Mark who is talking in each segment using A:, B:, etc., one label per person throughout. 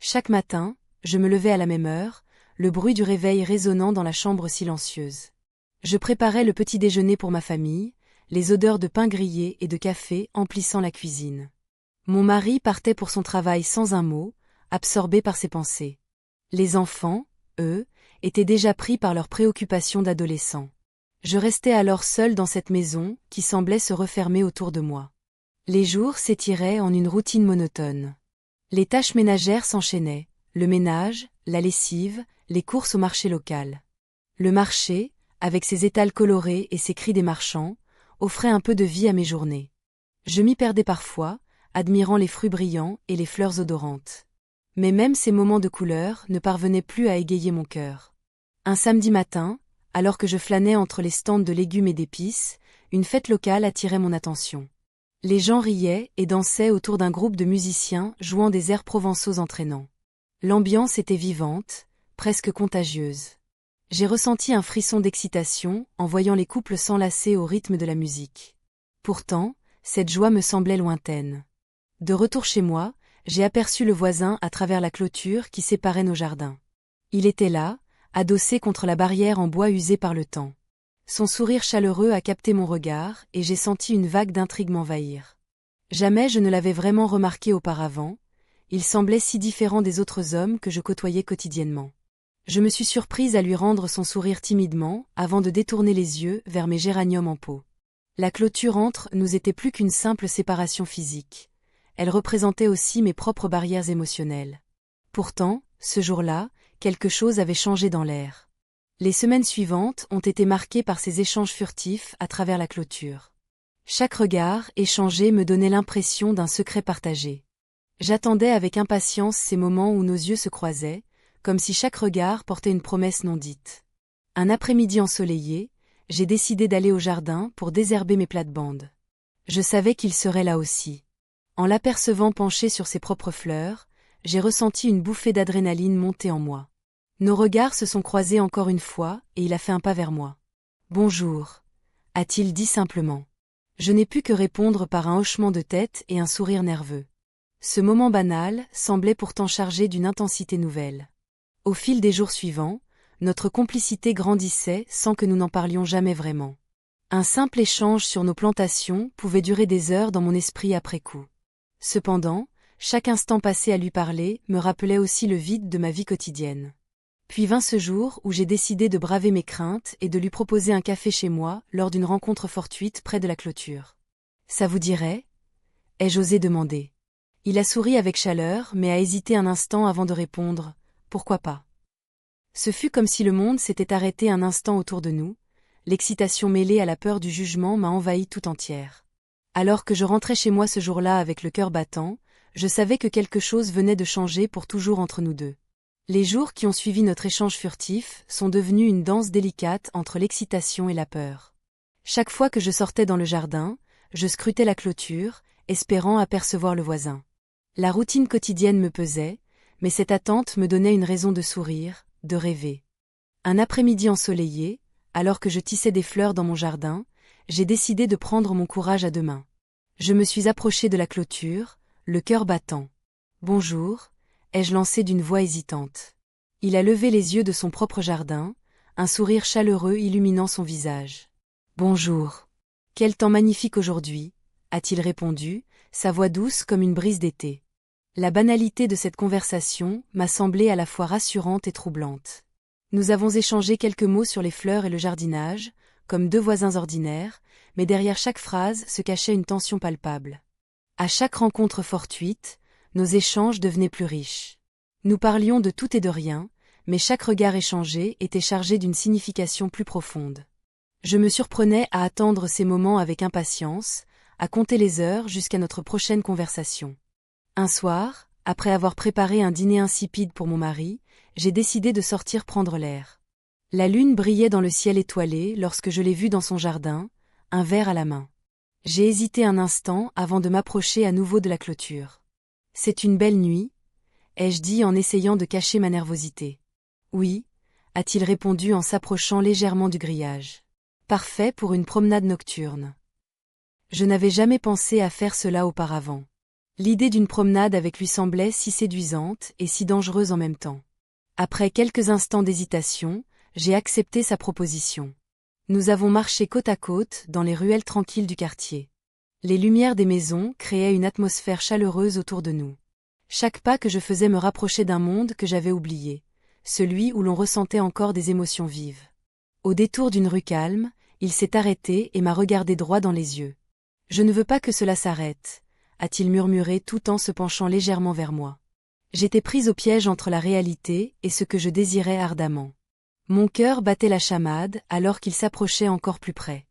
A: Chaque matin, je me levais à la même heure, le bruit du réveil résonnant dans la chambre silencieuse. Je préparais le petit déjeuner pour ma famille, les odeurs de pain grillé et de café emplissant la cuisine. Mon mari partait pour son travail sans un mot, absorbé par ses pensées. Les enfants, eux, étaient déjà pris par leurs préoccupations d'adolescents. Je restais alors seule dans cette maison qui semblait se refermer autour de moi. Les jours s'étiraient en une routine monotone. Les tâches ménagères s'enchaînaient, le ménage, la lessive, les courses au marché local. Le marché, avec ses étals colorés et ses cris des marchands, offrait un peu de vie à mes journées. Je m'y perdais parfois, admirant les fruits brillants et les fleurs odorantes. Mais même ces moments de couleur ne parvenaient plus à égayer mon cœur. Un samedi matin, alors que je flânais entre les stands de légumes et d'épices, une fête locale attirait mon attention. Les gens riaient et dansaient autour d'un groupe de musiciens jouant des airs provençaux entraînants. L'ambiance était vivante, presque contagieuse. J'ai ressenti un frisson d'excitation en voyant les couples s'enlacer au rythme de la musique. Pourtant, cette joie me semblait lointaine. De retour chez moi, j'ai aperçu le voisin à travers la clôture qui séparait nos jardins. Il était là, adossé contre la barrière en bois usée par le temps. Son sourire chaleureux a capté mon regard et j'ai senti une vague d'intrigue m'envahir. Jamais je ne l'avais vraiment remarqué auparavant, il semblait si différent des autres hommes que je côtoyais quotidiennement. Je me suis surprise à lui rendre son sourire timidement avant de détourner les yeux vers mes géraniums en pot. La clôture entre nous était plus qu'une simple séparation physique. Elle représentait aussi mes propres barrières émotionnelles. Pourtant, ce jour-là, quelque chose avait changé dans l'air. Les semaines suivantes ont été marquées par ces échanges furtifs à travers la clôture. Chaque regard échangé me donnait l'impression d'un secret partagé. J'attendais avec impatience ces moments où nos yeux se croisaient, comme si chaque regard portait une promesse non dite. Un après-midi ensoleillé, j'ai décidé d'aller au jardin pour désherber mes plates-bandes. Je savais qu'il serait là aussi. En l'apercevant penché sur ses propres fleurs, j'ai ressenti une bouffée d'adrénaline monter en moi. Nos regards se sont croisés encore une fois et il a fait un pas vers moi. « Bonjour », a-t-il dit simplement. Je n'ai pu que répondre par un hochement de tête et un sourire nerveux. Ce moment banal semblait pourtant chargé d'une intensité nouvelle. Au fil des jours suivants, notre complicité grandissait sans que nous n'en parlions jamais vraiment. Un simple échange sur nos plantations pouvait durer des heures dans mon esprit après coup. Cependant, chaque instant passé à lui parler me rappelait aussi le vide de ma vie quotidienne. Puis vint ce jour où j'ai décidé de braver mes craintes et de lui proposer un café chez moi lors d'une rencontre fortuite près de la clôture. « Ça vous dirait » ai-je osé demander. Il a souri avec chaleur mais a hésité un instant avant de répondre « Pourquoi pas ?» Ce fut comme si le monde s'était arrêté un instant autour de nous, l'excitation mêlée à la peur du jugement m'a envahie tout entière. Alors que je rentrais chez moi ce jour-là avec le cœur battant, je savais que quelque chose venait de changer pour toujours entre nous deux. Les jours qui ont suivi notre échange furtif sont devenus une danse délicate entre l'excitation et la peur. Chaque fois que je sortais dans le jardin, je scrutais la clôture, espérant apercevoir le voisin. La routine quotidienne me pesait, mais cette attente me donnait une raison de sourire, de rêver. Un après-midi ensoleillé, alors que je tissais des fleurs dans mon jardin, j'ai décidé de prendre mon courage à deux mains. Je me suis approchée de la clôture, le cœur battant. « Bonjour », ai-je lancé d'une voix hésitante. Il a levé les yeux de son propre jardin, un sourire chaleureux illuminant son visage. « Bonjour. Quel temps magnifique aujourd'hui », a-t-il répondu, sa voix douce comme une brise d'été. La banalité de cette conversation m'a semblé à la fois rassurante et troublante. Nous avons échangé quelques mots sur les fleurs et le jardinage, comme deux voisins ordinaires, mais derrière chaque phrase se cachait une tension palpable. À chaque rencontre fortuite, nos échanges devenaient plus riches. Nous parlions de tout et de rien, mais chaque regard échangé était chargé d'une signification plus profonde. Je me surprenais à attendre ces moments avec impatience, à compter les heures jusqu'à notre prochaine conversation. Un soir, après avoir préparé un dîner insipide pour mon mari, j'ai décidé de sortir prendre l'air. La lune brillait dans le ciel étoilé lorsque je l'ai vue dans son jardin, un verre à la main. J'ai hésité un instant avant de m'approcher à nouveau de la clôture. « C'est une belle nuit », ai-je dit en essayant de cacher ma nervosité. « Oui », a-t-il répondu en s'approchant légèrement du grillage. « Parfait pour une promenade nocturne. » Je n'avais jamais pensé à faire cela auparavant. L'idée d'une promenade avec lui semblait si séduisante et si dangereuse en même temps. Après quelques instants d'hésitation, j'ai accepté sa proposition. Nous avons marché côte à côte dans les ruelles tranquilles du quartier. Les lumières des maisons créaient une atmosphère chaleureuse autour de nous. Chaque pas que je faisais me rapprochait d'un monde que j'avais oublié, celui où l'on ressentait encore des émotions vives. Au détour d'une rue calme, il s'est arrêté et m'a regardé droit dans les yeux. « Je ne veux pas que cela s'arrête », a-t-il murmuré tout en se penchant légèrement vers moi. J'étais prise au piège entre la réalité et ce que je désirais ardemment. Mon cœur battait la chamade alors qu'il s'approchait encore plus près.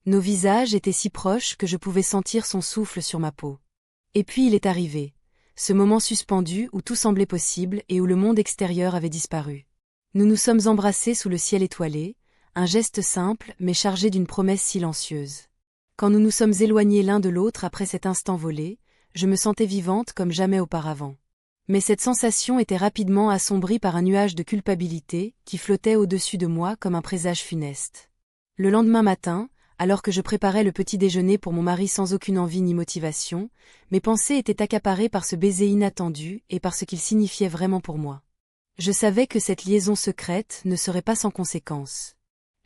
A: Nos visages étaient si proches que je pouvais sentir son souffle sur ma peau. Et puis il est arrivé, ce moment suspendu où tout semblait possible et où le monde extérieur avait disparu. Nous nous sommes embrassés sous le ciel étoilé, un geste simple mais chargé d'une promesse silencieuse. Quand nous nous sommes éloignés l'un de l'autre après cet instant volé, je me sentais vivante comme jamais auparavant. Mais cette sensation était rapidement assombrie par un nuage de culpabilité qui flottait au-dessus de moi comme un présage funeste. Le lendemain matin, alors que je préparais le petit déjeuner pour mon mari sans aucune envie ni motivation, mes pensées étaient accaparées par ce baiser inattendu et par ce qu'il signifiait vraiment pour moi. Je savais que cette liaison secrète ne serait pas sans conséquences.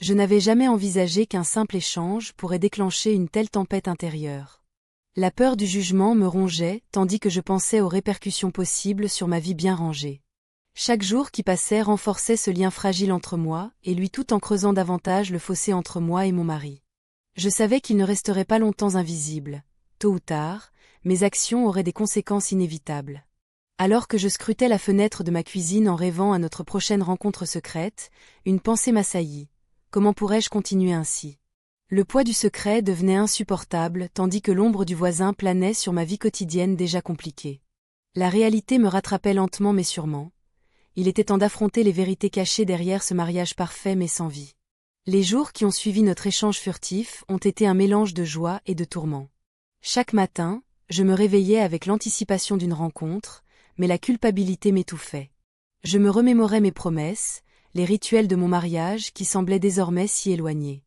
A: Je n'avais jamais envisagé qu'un simple échange pourrait déclencher une telle tempête intérieure. La peur du jugement me rongeait tandis que je pensais aux répercussions possibles sur ma vie bien rangée. Chaque jour qui passait renforçait ce lien fragile entre moi et lui tout en creusant davantage le fossé entre moi et mon mari. Je savais qu'il ne resterait pas longtemps invisible. Tôt ou tard, mes actions auraient des conséquences inévitables. Alors que je scrutais la fenêtre de ma cuisine en rêvant à notre prochaine rencontre secrète, une pensée m'assaillit. Comment pourrais-je continuer ainsi ? Le poids du secret devenait insupportable tandis que l'ombre du voisin planait sur ma vie quotidienne déjà compliquée. La réalité me rattrapait lentement mais sûrement. Il était temps d'affronter les vérités cachées derrière ce mariage parfait mais sans vie. Les jours qui ont suivi notre échange furtif ont été un mélange de joie et de tourments. Chaque matin, je me réveillais avec l'anticipation d'une rencontre, mais la culpabilité m'étouffait. Je me remémorais mes promesses, les rituels de mon mariage qui semblaient désormais si éloignés.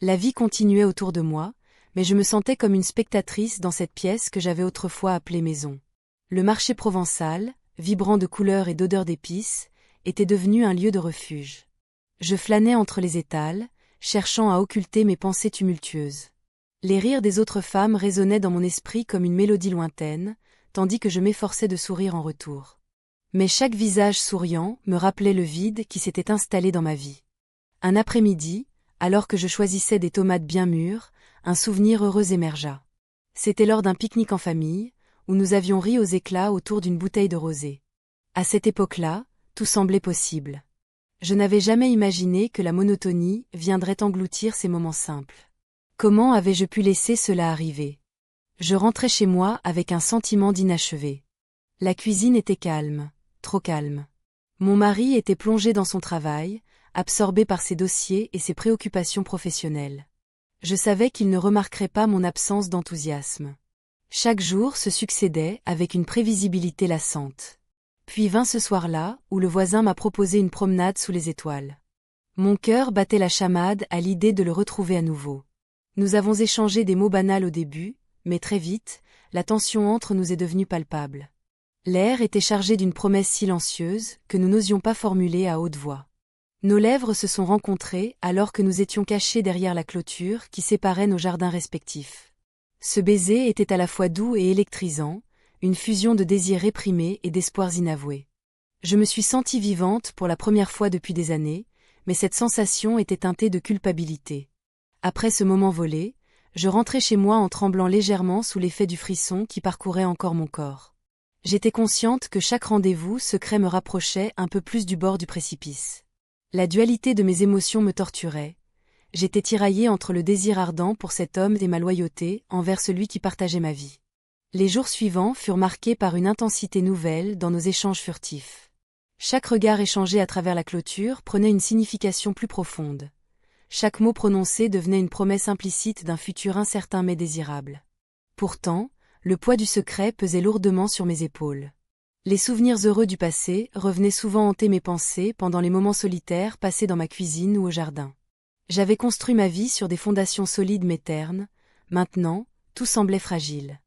A: La vie continuait autour de moi, mais je me sentais comme une spectatrice dans cette pièce que j'avais autrefois appelée maison. Le marché provençal, vibrant de couleurs et d'odeurs d'épices, était devenu un lieu de refuge. Je flânais entre les étals, cherchant à occulter mes pensées tumultueuses. Les rires des autres femmes résonnaient dans mon esprit comme une mélodie lointaine, tandis que je m'efforçais de sourire en retour. Mais chaque visage souriant me rappelait le vide qui s'était installé dans ma vie. Un après-midi, alors que je choisissais des tomates bien mûres, un souvenir heureux émergea. C'était lors d'un pique-nique en famille, où nous avions ri aux éclats autour d'une bouteille de rosé. À cette époque-là, tout semblait possible. Je n'avais jamais imaginé que la monotonie viendrait engloutir ces moments simples. Comment avais-je pu laisser cela arriver ? Je rentrais chez moi avec un sentiment d'inachevé. La cuisine était calme, trop calme. Mon mari était plongé dans son travail, absorbé par ses dossiers et ses préoccupations professionnelles. Je savais qu'il ne remarquerait pas mon absence d'enthousiasme. Chaque jour se succédait avec une prévisibilité lassante. Puis vint ce soir-là, où le voisin m'a proposé une promenade sous les étoiles. Mon cœur battait la chamade à l'idée de le retrouver à nouveau. Nous avons échangé des mots banals au début, mais très vite, la tension entre nous est devenue palpable. L'air était chargé d'une promesse silencieuse que nous n'osions pas formuler à haute voix. Nos lèvres se sont rencontrées alors que nous étions cachés derrière la clôture qui séparait nos jardins respectifs. Ce baiser était à la fois doux et électrisant, une fusion de désirs réprimés et d'espoirs inavoués. Je me suis sentie vivante pour la première fois depuis des années, mais cette sensation était teintée de culpabilité. Après ce moment volé, je rentrais chez moi en tremblant légèrement sous l'effet du frisson qui parcourait encore mon corps. J'étais consciente que chaque rendez-vous secret me rapprochait un peu plus du bord du précipice. La dualité de mes émotions me torturait. J'étais tiraillée entre le désir ardent pour cet homme et ma loyauté envers celui qui partageait ma vie. Les jours suivants furent marqués par une intensité nouvelle dans nos échanges furtifs. Chaque regard échangé à travers la clôture prenait une signification plus profonde. Chaque mot prononcé devenait une promesse implicite d'un futur incertain mais désirable. Pourtant, le poids du secret pesait lourdement sur mes épaules. Les souvenirs heureux du passé revenaient souvent hanter mes pensées pendant les moments solitaires passés dans ma cuisine ou au jardin. J'avais construit ma vie sur des fondations solides mais ternes, maintenant, tout semblait fragile.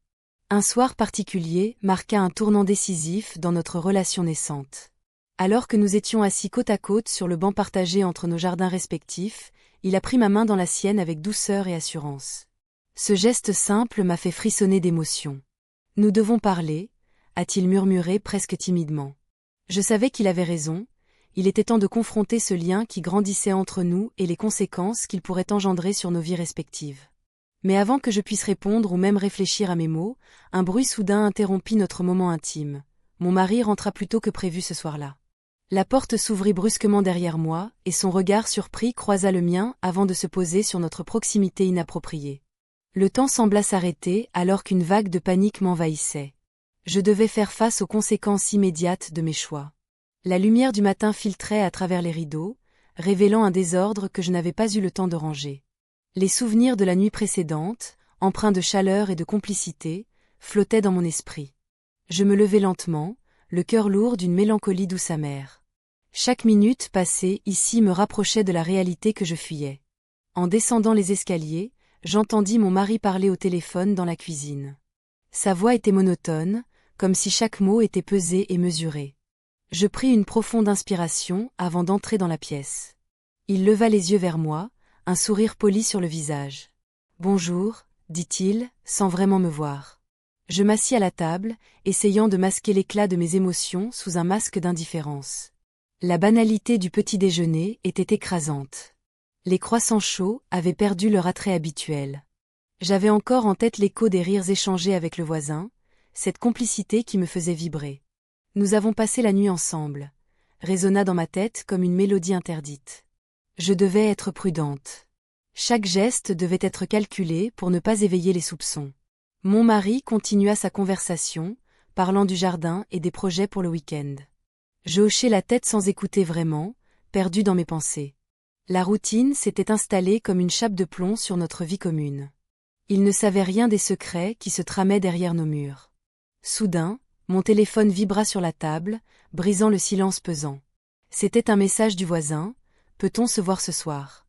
A: Un soir particulier marqua un tournant décisif dans notre relation naissante. Alors que nous étions assis côte à côte sur le banc partagé entre nos jardins respectifs, il a pris ma main dans la sienne avec douceur et assurance. Ce geste simple m'a fait frissonner d'émotion. « Nous devons parler », a-t-il murmuré presque timidement. Je savais qu'il avait raison, il était temps de confronter ce lien qui grandissait entre nous et les conséquences qu'il pourrait engendrer sur nos vies respectives. Mais avant que je puisse répondre ou même réfléchir à mes mots, un bruit soudain interrompit notre moment intime. Mon mari rentra plus tôt que prévu ce soir-là. La porte s'ouvrit brusquement derrière moi, et son regard surpris croisa le mien avant de se poser sur notre proximité inappropriée. Le temps sembla s'arrêter alors qu'une vague de panique m'envahissait. Je devais faire face aux conséquences immédiates de mes choix. La lumière du matin filtrait à travers les rideaux, révélant un désordre que je n'avais pas eu le temps de ranger. Les souvenirs de la nuit précédente, empreints de chaleur et de complicité, flottaient dans mon esprit. Je me levai lentement, le cœur lourd d'une mélancolie douce amère. Chaque minute passée ici me rapprochait de la réalité que je fuyais. En descendant les escaliers, j'entendis mon mari parler au téléphone dans la cuisine. Sa voix était monotone, comme si chaque mot était pesé et mesuré. Je pris une profonde inspiration avant d'entrer dans la pièce. Il leva les yeux vers moi, un sourire poli sur le visage. « Bonjour », dit-il, sans vraiment me voir. Je m'assis à la table, essayant de masquer l'éclat de mes émotions sous un masque d'indifférence. La banalité du petit déjeuner était écrasante. Les croissants chauds avaient perdu leur attrait habituel. J'avais encore en tête l'écho des rires échangés avec le voisin, cette complicité qui me faisait vibrer. « Nous avons passé la nuit ensemble », résonna dans ma tête comme une mélodie interdite. Je devais être prudente. Chaque geste devait être calculé pour ne pas éveiller les soupçons. Mon mari continua sa conversation, parlant du jardin et des projets pour le week-end. Je hochai la tête sans écouter vraiment, perdu dans mes pensées. La routine s'était installée comme une chape de plomb sur notre vie commune. Il ne savait rien des secrets qui se tramaient derrière nos murs. Soudain, mon téléphone vibra sur la table, brisant le silence pesant. C'était un message du voisin. « Peut-on se voir ce soir ?»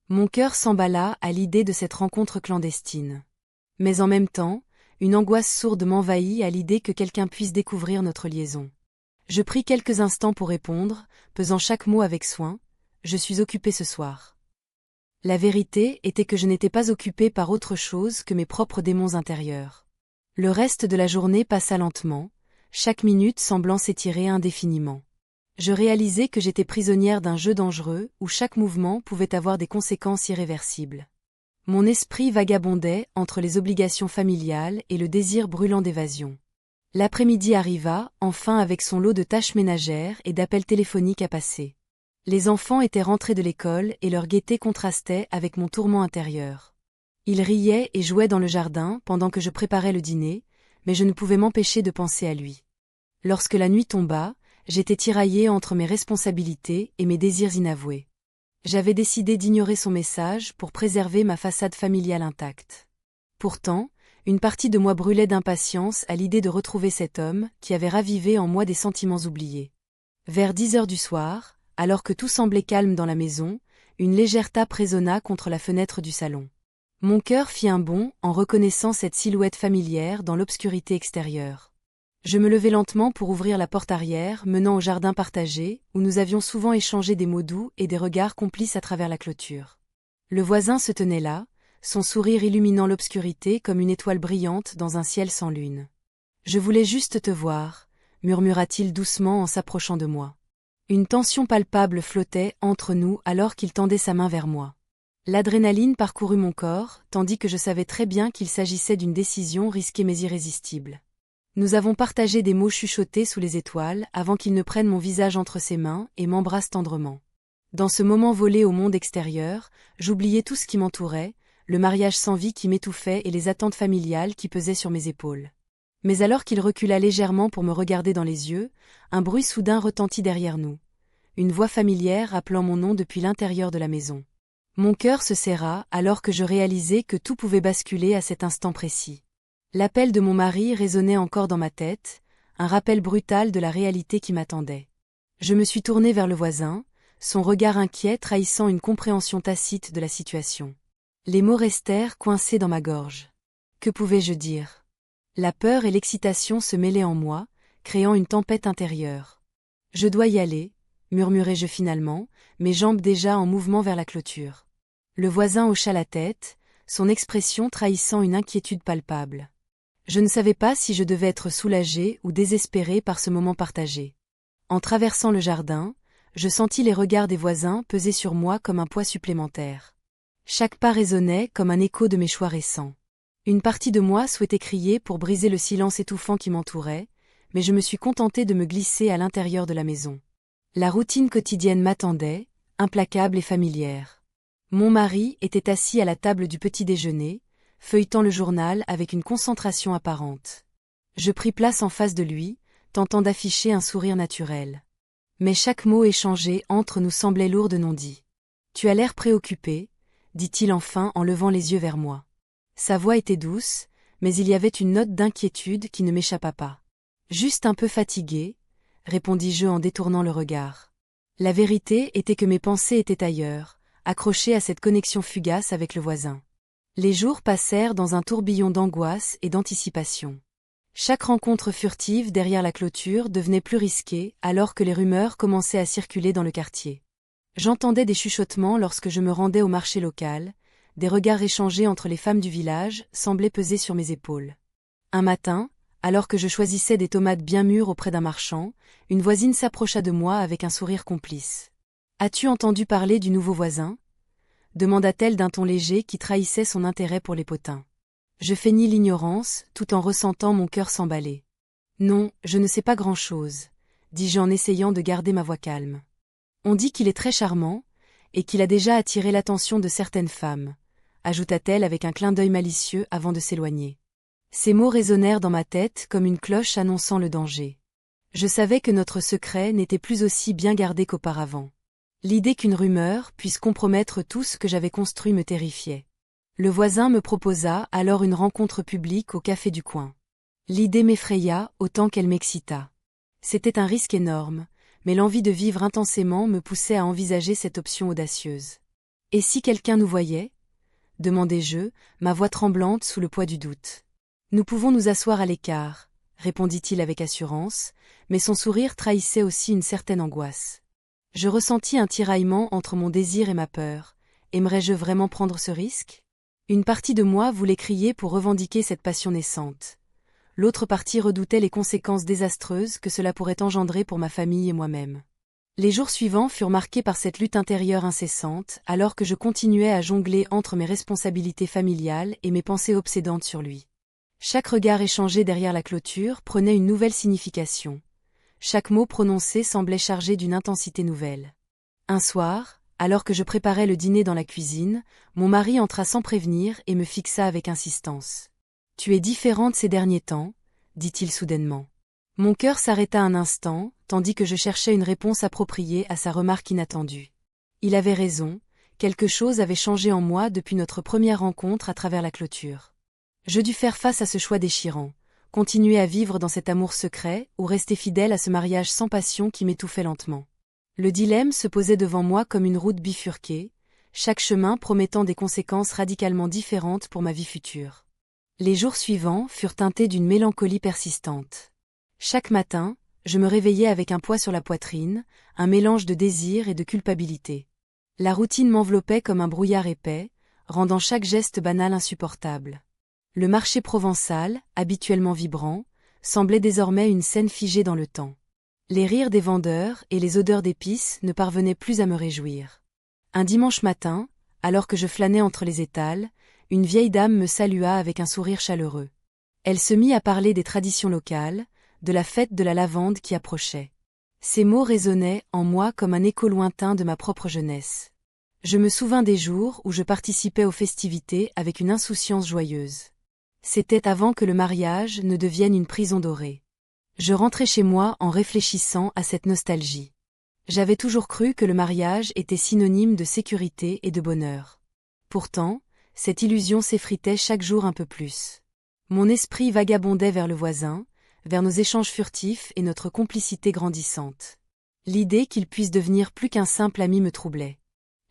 A: Mon cœur s'emballa à l'idée de cette rencontre clandestine. Mais en même temps, une angoisse sourde m'envahit à l'idée que quelqu'un puisse découvrir notre liaison. Je pris quelques instants pour répondre, pesant chaque mot avec soin. « Je suis occupée ce soir. » La vérité était que je n'étais pas occupée par autre chose que mes propres démons intérieurs. Le reste de la journée passa lentement, chaque minute semblant s'étirer indéfiniment. Je réalisais que j'étais prisonnière d'un jeu dangereux où chaque mouvement pouvait avoir des conséquences irréversibles. Mon esprit vagabondait entre les obligations familiales et le désir brûlant d'évasion. L'après-midi arriva, enfin avec son lot de tâches ménagères et d'appels téléphoniques à passer. Les enfants étaient rentrés de l'école et leur gaieté contrastait avec mon tourment intérieur. Ils riaient et jouaient dans le jardin pendant que je préparais le dîner, mais je ne pouvais m'empêcher de penser à lui. Lorsque la nuit tomba, j'étais tiraillée entre mes responsabilités et mes désirs inavoués. J'avais décidé d'ignorer son message pour préserver ma façade familiale intacte. Pourtant, une partie de moi brûlait d'impatience à l'idée de retrouver cet homme qui avait ravivé en moi des sentiments oubliés. Vers 10 heures du soir, alors que tout semblait calme dans la maison, une légère tape résonna contre la fenêtre du salon. Mon cœur fit un bond en reconnaissant cette silhouette familière dans l'obscurité extérieure. Je me levai lentement pour ouvrir la porte arrière menant au jardin partagé, où nous avions souvent échangé des mots doux et des regards complices à travers la clôture. Le voisin se tenait là, son sourire illuminant l'obscurité comme une étoile brillante dans un ciel sans lune. « Je voulais juste te voir », murmura-t-il doucement en s'approchant de moi. Une tension palpable flottait entre nous alors qu'il tendait sa main vers moi. L'adrénaline parcourut mon corps, tandis que je savais très bien qu'il s'agissait d'une décision risquée mais irrésistible. Nous avons partagé des mots chuchotés sous les étoiles avant qu'il ne prenne mon visage entre ses mains et m'embrasse tendrement. Dans ce moment volé au monde extérieur, j'oubliais tout ce qui m'entourait, le mariage sans vie qui m'étouffait et les attentes familiales qui pesaient sur mes épaules. Mais alors qu'il recula légèrement pour me regarder dans les yeux, un bruit soudain retentit derrière nous. Une voix familière appelant mon nom depuis l'intérieur de la maison. Mon cœur se serra alors que je réalisais que tout pouvait basculer à cet instant précis. L'appel de mon mari résonnait encore dans ma tête, un rappel brutal de la réalité qui m'attendait. Je me suis tournée vers le voisin, son regard inquiet trahissant une compréhension tacite de la situation. Les mots restèrent coincés dans ma gorge. Que pouvais-je dire ? La peur et l'excitation se mêlaient en moi, créant une tempête intérieure. Je dois y aller, murmurai-je finalement, mes jambes déjà en mouvement vers la clôture. Le voisin hocha la tête, son expression trahissant une inquiétude palpable. Je ne savais pas si je devais être soulagée ou désespérée par ce moment partagé. En traversant le jardin, je sentis les regards des voisins peser sur moi comme un poids supplémentaire. Chaque pas résonnait comme un écho de mes choix récents. Une partie de moi souhaitait crier pour briser le silence étouffant qui m'entourait, mais je me suis contentée de me glisser à l'intérieur de la maison. La routine quotidienne m'attendait, implacable et familière. Mon mari était assis à la table du petit déjeuner, feuilletant le journal avec une concentration apparente. Je pris place en face de lui, tentant d'afficher un sourire naturel. Mais chaque mot échangé entre nous semblait lourd de non-dit. « Tu as l'air préoccupé », dit-il enfin en levant les yeux vers moi. Sa voix était douce, mais il y avait une note d'inquiétude qui ne m'échappa pas. « Juste un peu fatigué », répondis-je en détournant le regard. La vérité était que mes pensées étaient ailleurs, accrochées à cette connexion fugace avec le voisin. Les jours passèrent dans un tourbillon d'angoisse et d'anticipation. Chaque rencontre furtive derrière la clôture devenait plus risquée alors que les rumeurs commençaient à circuler dans le quartier. J'entendais des chuchotements lorsque je me rendais au marché local, des regards échangés entre les femmes du village semblaient peser sur mes épaules. Un matin, alors que je choisissais des tomates bien mûres auprès d'un marchand, une voisine s'approcha de moi avec un sourire complice. « As-tu entendu parler du nouveau voisin ?» demanda-t-elle d'un ton léger qui trahissait son intérêt pour les potins. Je feignis l'ignorance, tout en ressentant mon cœur s'emballer. « Non, je ne sais pas grand-chose », dis-je en essayant de garder ma voix calme. « On dit qu'il est très charmant, et qu'il a déjà attiré l'attention de certaines femmes », ajouta-t-elle avec un clin d'œil malicieux avant de s'éloigner. Ces mots résonnèrent dans ma tête comme une cloche annonçant le danger. Je savais que notre secret n'était plus aussi bien gardé qu'auparavant. L'idée qu'une rumeur puisse compromettre tout ce que j'avais construit me terrifiait. Le voisin me proposa alors une rencontre publique au café du coin. L'idée m'effraya autant qu'elle m'excita. C'était un risque énorme, mais l'envie de vivre intensément me poussait à envisager cette option audacieuse. « Et si quelqu'un nous voyait ?» demandai-je, ma voix tremblante sous le poids du doute. « Nous pouvons nous asseoir à l'écart », répondit-il avec assurance, mais son sourire trahissait aussi une certaine angoisse. Je ressentis un tiraillement entre mon désir et ma peur. Aimerais-je vraiment prendre ce risque ? Une partie de moi voulait crier pour revendiquer cette passion naissante. L'autre partie redoutait les conséquences désastreuses que cela pourrait engendrer pour ma famille et moi-même. Les jours suivants furent marqués par cette lutte intérieure incessante, alors que je continuais à jongler entre mes responsabilités familiales et mes pensées obsédantes sur lui. Chaque regard échangé derrière la clôture prenait une nouvelle signification. Chaque mot prononcé semblait chargé d'une intensité nouvelle. Un soir, alors que je préparais le dîner dans la cuisine, mon mari entra sans prévenir et me fixa avec insistance. « Tu es différente ces derniers temps », dit-il soudainement. Mon cœur s'arrêta un instant, tandis que je cherchais une réponse appropriée à sa remarque inattendue. Il avait raison, quelque chose avait changé en moi depuis notre première rencontre à travers la clôture. Je dus faire face à ce choix déchirant, continuer à vivre dans cet amour secret ou rester fidèle à ce mariage sans passion qui m'étouffait lentement. Le dilemme se posait devant moi comme une route bifurquée, chaque chemin promettant des conséquences radicalement différentes pour ma vie future. Les jours suivants furent teintés d'une mélancolie persistante. Chaque matin, je me réveillais avec un poids sur la poitrine, un mélange de désir et de culpabilité. La routine m'enveloppait comme un brouillard épais, rendant chaque geste banal insupportable. Le marché provençal, habituellement vibrant, semblait désormais une scène figée dans le temps. Les rires des vendeurs et les odeurs d'épices ne parvenaient plus à me réjouir. Un dimanche matin, alors que je flânais entre les étals, une vieille dame me salua avec un sourire chaleureux. Elle se mit à parler des traditions locales, de la fête de la lavande qui approchait. Ces mots résonnaient en moi comme un écho lointain de ma propre jeunesse. Je me souvins des jours où je participais aux festivités avec une insouciance joyeuse. C'était avant que le mariage ne devienne une prison dorée. Je rentrais chez moi en réfléchissant à cette nostalgie. J'avais toujours cru que le mariage était synonyme de sécurité et de bonheur. Pourtant, cette illusion s'effritait chaque jour un peu plus. Mon esprit vagabondait vers le voisin, vers nos échanges furtifs et notre complicité grandissante. L'idée qu'il puisse devenir plus qu'un simple ami me troublait.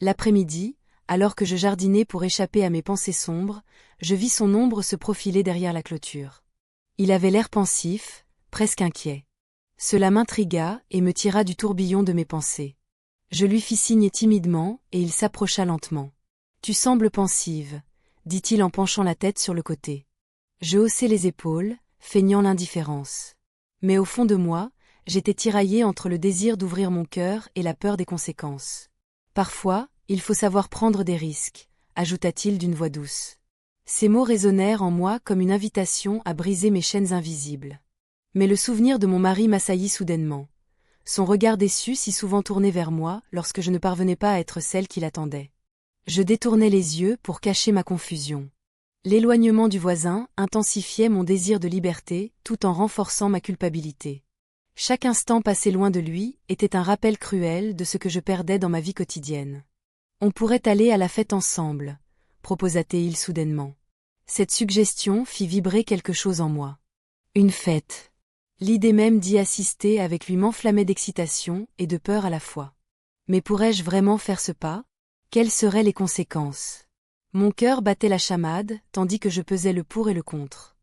A: L'après-midi, alors que je jardinais pour échapper à mes pensées sombres, je vis son ombre se profiler derrière la clôture. Il avait l'air pensif, presque inquiet. Cela m'intrigua et me tira du tourbillon de mes pensées. Je lui fis signe timidement et il s'approcha lentement. « Tu sembles pensive », dit-il en penchant la tête sur le côté. Je haussai les épaules, feignant l'indifférence. Mais au fond de moi, j'étais tiraillée entre le désir d'ouvrir mon cœur et la peur des conséquences. « Parfois, il faut savoir prendre des risques », ajouta-t-il d'une voix douce. Ces mots résonnèrent en moi comme une invitation à briser mes chaînes invisibles. Mais le souvenir de mon mari m'assaillit soudainement. Son regard déçu si souvent tourné vers moi lorsque je ne parvenais pas à être celle qu'il attendait. Je détournai les yeux pour cacher ma confusion. L'éloignement du voisin intensifiait mon désir de liberté tout en renforçant ma culpabilité. Chaque instant passé loin de lui était un rappel cruel de ce que je perdais dans ma vie quotidienne. « On pourrait aller à la fête ensemble », proposa-t-il soudainement. Cette suggestion fit vibrer quelque chose en moi. Une fête. L'idée même d'y assister avec lui m'enflammait d'excitation et de peur à la fois. Mais pourrais-je vraiment faire ce pas? Quelles seraient les conséquences? Mon cœur battait la chamade, tandis que je pesais le pour et le contre.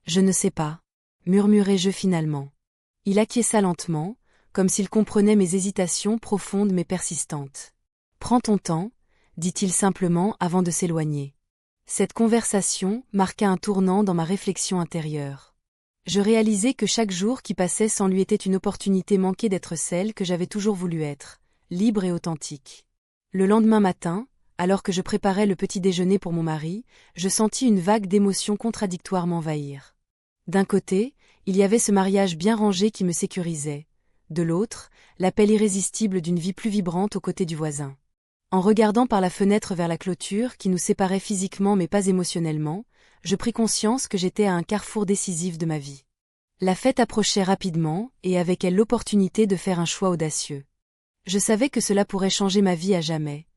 A: Je ne sais pas, murmurai-je finalement. Il acquiesça lentement, comme s'il comprenait mes hésitations profondes mais persistantes. Prends ton temps, dit-il simplement avant de s'éloigner. Cette conversation marqua un tournant dans ma réflexion intérieure. Je réalisai que chaque jour qui passait sans lui était une opportunité manquée d'être celle que j'avais toujours voulu être, libre et authentique. Le lendemain matin, alors que je préparais le petit déjeuner pour mon mari, je sentis une vague d'émotions contradictoires m'envahir. D'un côté, il y avait ce mariage bien rangé qui me sécurisait. De l'autre, l'appel irrésistible d'une vie plus vibrante aux côtés du voisin. En regardant par la fenêtre vers la clôture qui nous séparait physiquement mais pas émotionnellement, je pris conscience que j'étais à un carrefour décisif de ma vie. La fête approchait rapidement, et avec elle l'opportunité de faire un choix audacieux. Je savais que cela pourrait changer ma vie à jamais.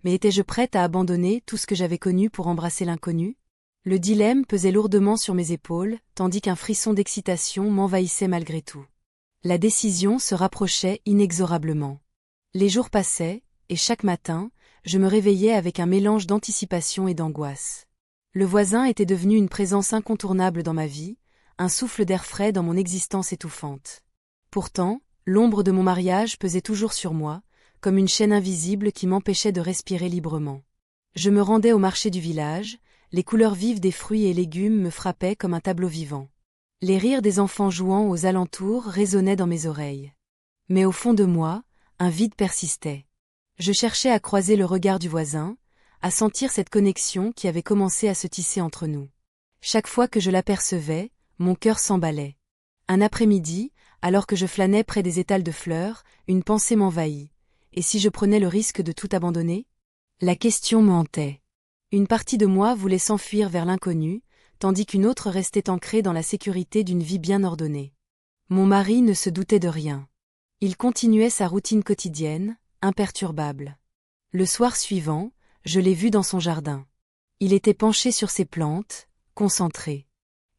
A: Mais étais-je prête à abandonner tout ce que j'avais connu pour embrasser l'inconnu? Le dilemme pesait lourdement sur mes épaules, tandis qu'un frisson d'excitation m'envahissait malgré tout. La décision se rapprochait inexorablement. Les jours passaient, et chaque matin, je me réveillais avec un mélange d'anticipation et d'angoisse. Le voisin était devenu une présence incontournable dans ma vie, un souffle d'air frais dans mon existence étouffante. Pourtant, l'ombre de mon mariage pesait toujours sur moi, comme une chaîne invisible qui m'empêchait de respirer librement. Je me rendais au marché du village, les couleurs vives des fruits et légumes me frappaient comme un tableau vivant. Les rires des enfants jouant aux alentours résonnaient dans mes oreilles. Mais au fond de moi, un vide persistait. Je cherchais à croiser le regard du voisin, à sentir cette connexion qui avait commencé à se tisser entre nous. Chaque fois que je l'apercevais, mon cœur s'emballait. Un après-midi, alors que je flânais près des étals de fleurs, une pensée m'envahit. Et si je prenais le risque de tout abandonner? La question me hantait. Une partie de moi voulait s'enfuir vers l'inconnu, tandis qu'une autre restait ancrée dans la sécurité d'une vie bien ordonnée. Mon mari ne se doutait de rien. Il continuait sa routine quotidienne, imperturbable. Le soir suivant, je l'ai vu dans son jardin. Il était penché sur ses plantes, concentré.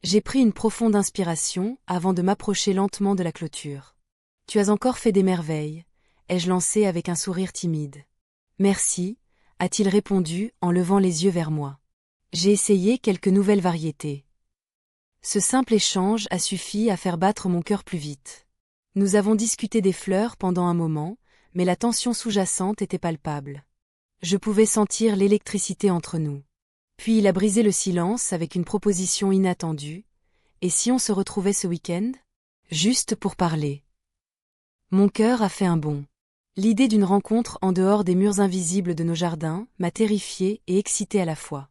A: J'ai pris une profonde inspiration avant de m'approcher lentement de la clôture. « Tu as encore fait des merveilles », ai-je lancé avec un sourire timide. « Merci », a-t-il répondu en levant les yeux vers moi. J'ai essayé quelques nouvelles variétés. Ce simple échange a suffi à faire battre mon cœur plus vite. Nous avons discuté des fleurs pendant un moment, mais la tension sous-jacente était palpable. Je pouvais sentir l'électricité entre nous. Puis il a brisé le silence avec une proposition inattendue. Et si on se retrouvait ce week-end? Juste pour parler. Mon cœur a fait un bond. L'idée d'une rencontre en dehors des murs invisibles de nos jardins m'a terrifiée et excitée à la fois.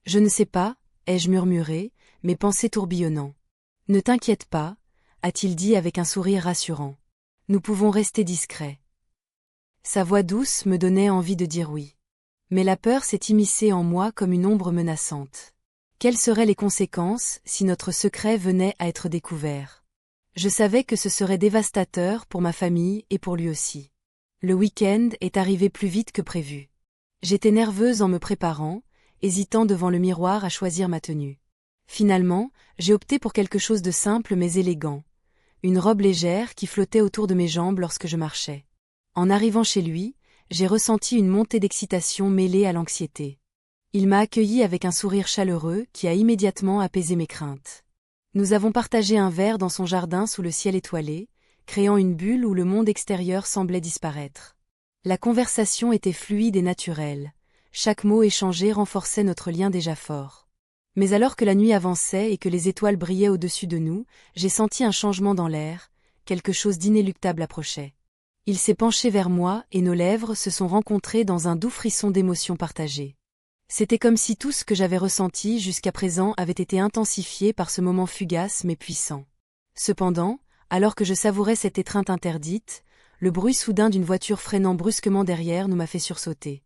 A: Je ne sais pas, ai-je murmuré, mes pensées tourbillonnant. Ne t'inquiète pas, a-t-il dit avec un sourire rassurant. Nous pouvons rester discrets. Sa voix douce me donnait envie de dire oui. Mais la peur s'est immiscée en moi comme une ombre menaçante. Quelles seraient les conséquences si notre secret venait à être découvert? Je savais que ce serait dévastateur pour ma famille et pour lui aussi. Le week-end est arrivé plus vite que prévu. J'étais nerveuse en me préparant, hésitant devant le miroir à choisir ma tenue. Finalement, j'ai opté pour quelque chose de simple mais élégant. Une robe légère qui flottait autour de mes jambes lorsque je marchais. En arrivant chez lui, j'ai ressenti une montée d'excitation mêlée à l'anxiété. Il m'a accueilli avec un sourire chaleureux qui a immédiatement apaisé mes craintes. Nous avons partagé un verre dans son jardin sous le ciel étoilé, créant une bulle où le monde extérieur semblait disparaître. La conversation était fluide et naturelle. Chaque mot échangé renforçait notre lien déjà fort. Mais alors que la nuit avançait et que les étoiles brillaient au-dessus de nous, j'ai senti un changement dans l'air, quelque chose d'inéluctable approchait. Il s'est penché vers moi et nos lèvres se sont rencontrées dans un doux frisson d'émotion partagée. C'était comme si tout ce que j'avais ressenti jusqu'à présent avait été intensifié par ce moment fugace mais puissant. Cependant, alors que je savourais cette étreinte interdite, le bruit soudain d'une voiture freinant brusquement derrière nous m'a fait sursauter.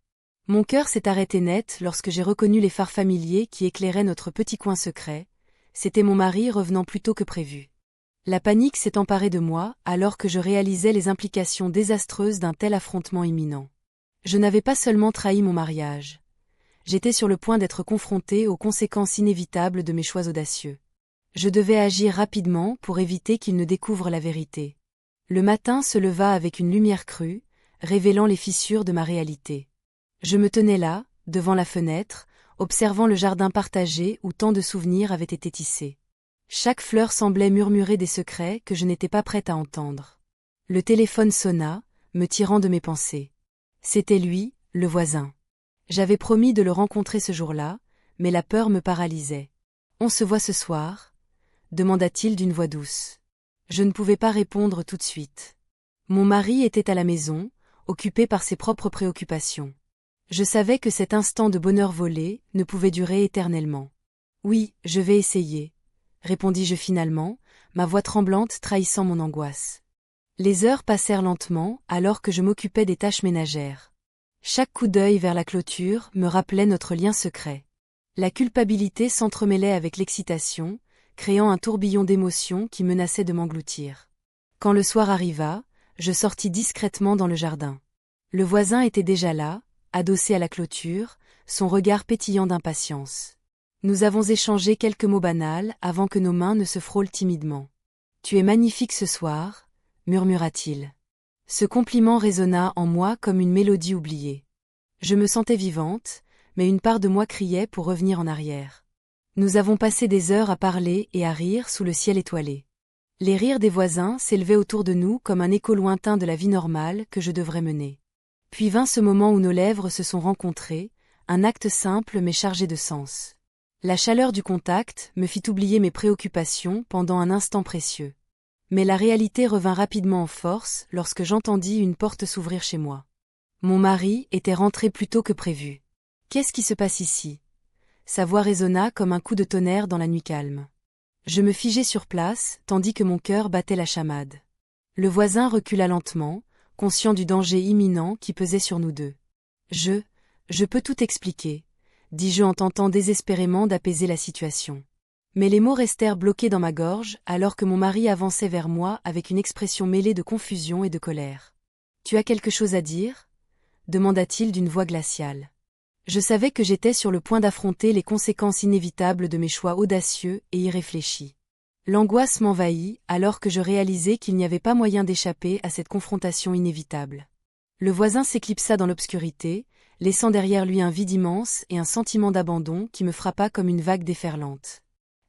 A: Mon cœur s'est arrêté net lorsque j'ai reconnu les phares familiers qui éclairaient notre petit coin secret. C'était mon mari revenant plus tôt que prévu. La panique s'est emparée de moi alors que je réalisais les implications désastreuses d'un tel affrontement imminent. Je n'avais pas seulement trahi mon mariage. J'étais sur le point d'être confrontée aux conséquences inévitables de mes choix audacieux. Je devais agir rapidement pour éviter qu'il ne découvre la vérité. Le matin se leva avec une lumière crue, révélant les fissures de ma réalité. Je me tenais là, devant la fenêtre, observant le jardin partagé où tant de souvenirs avaient été tissés. Chaque fleur semblait murmurer des secrets que je n'étais pas prête à entendre. Le téléphone sonna, me tirant de mes pensées. C'était lui, le voisin. J'avais promis de le rencontrer ce jour-là, mais la peur me paralysait. « On se voit ce soir ?» demanda-t-il d'une voix douce. Je ne pouvais pas répondre tout de suite. Mon mari était à la maison, occupé par ses propres préoccupations. Je savais que cet instant de bonheur volé ne pouvait durer éternellement. « Oui, je vais essayer », répondis-je finalement, ma voix tremblante trahissant mon angoisse. Les heures passèrent lentement alors que je m'occupais des tâches ménagères. Chaque coup d'œil vers la clôture me rappelait notre lien secret. La culpabilité s'entremêlait avec l'excitation, créant un tourbillon d'émotions qui menaçait de m'engloutir. Quand le soir arriva, je sortis discrètement dans le jardin. Le voisin était déjà là, adossé à la clôture, son regard pétillant d'impatience. Nous avons échangé quelques mots banals avant que nos mains ne se frôlent timidement. « Tu es magnifique ce soir », murmura-t-il. Ce compliment résonna en moi comme une mélodie oubliée. Je me sentais vivante, mais une part de moi criait pour revenir en arrière. Nous avons passé des heures à parler et à rire sous le ciel étoilé. Les rires des voisins s'élevaient autour de nous comme un écho lointain de la vie normale que je devrais mener. Puis vint ce moment où nos lèvres se sont rencontrées, un acte simple mais chargé de sens. La chaleur du contact me fit oublier mes préoccupations pendant un instant précieux. Mais la réalité revint rapidement en force lorsque j'entendis une porte s'ouvrir chez moi. Mon mari était rentré plus tôt que prévu. « Qu'est-ce qui se passe ici ?» Sa voix résonna comme un coup de tonnerre dans la nuit calme. Je me figeai sur place, tandis que mon cœur battait la chamade. Le voisin recula lentement, conscient du danger imminent qui pesait sur nous deux. « Je peux tout expliquer », dis-je en tentant désespérément d'apaiser la situation. Mais les mots restèrent bloqués dans ma gorge alors que mon mari avançait vers moi avec une expression mêlée de confusion et de colère. « Tu as quelque chose à dire ?» demanda-t-il d'une voix glaciale. Je savais que j'étais sur le point d'affronter les conséquences inévitables de mes choix audacieux et irréfléchis. L'angoisse m'envahit alors que je réalisais qu'il n'y avait pas moyen d'échapper à cette confrontation inévitable. Le voisin s'éclipsa dans l'obscurité, laissant derrière lui un vide immense et un sentiment d'abandon qui me frappa comme une vague déferlante.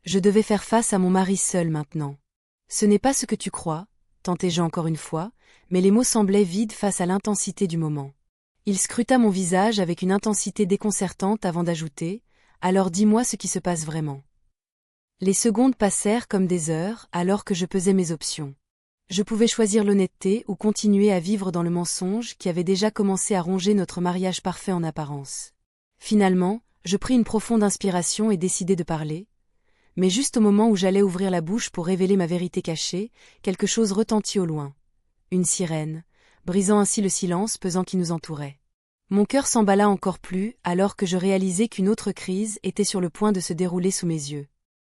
A: Je devais faire face à mon mari seul maintenant. « Ce n'est pas ce que tu crois », tentai-je encore une fois, mais les mots semblaient vides face à l'intensité du moment. Il scruta mon visage avec une intensité déconcertante avant d'ajouter « Alors dis-moi ce qui se passe vraiment. » Les secondes passèrent comme des heures alors que je pesais mes options. Je pouvais choisir l'honnêteté ou continuer à vivre dans le mensonge qui avait déjà commencé à ronger notre mariage parfait en apparence. Finalement, je pris une profonde inspiration et décidai de parler. Mais juste au moment où j'allais ouvrir la bouche pour révéler ma vérité cachée, quelque chose retentit au loin. Une sirène, brisant ainsi le silence pesant qui nous entourait. Mon cœur s'emballa encore plus alors que je réalisais qu'une autre crise était sur le point de se dérouler sous mes yeux.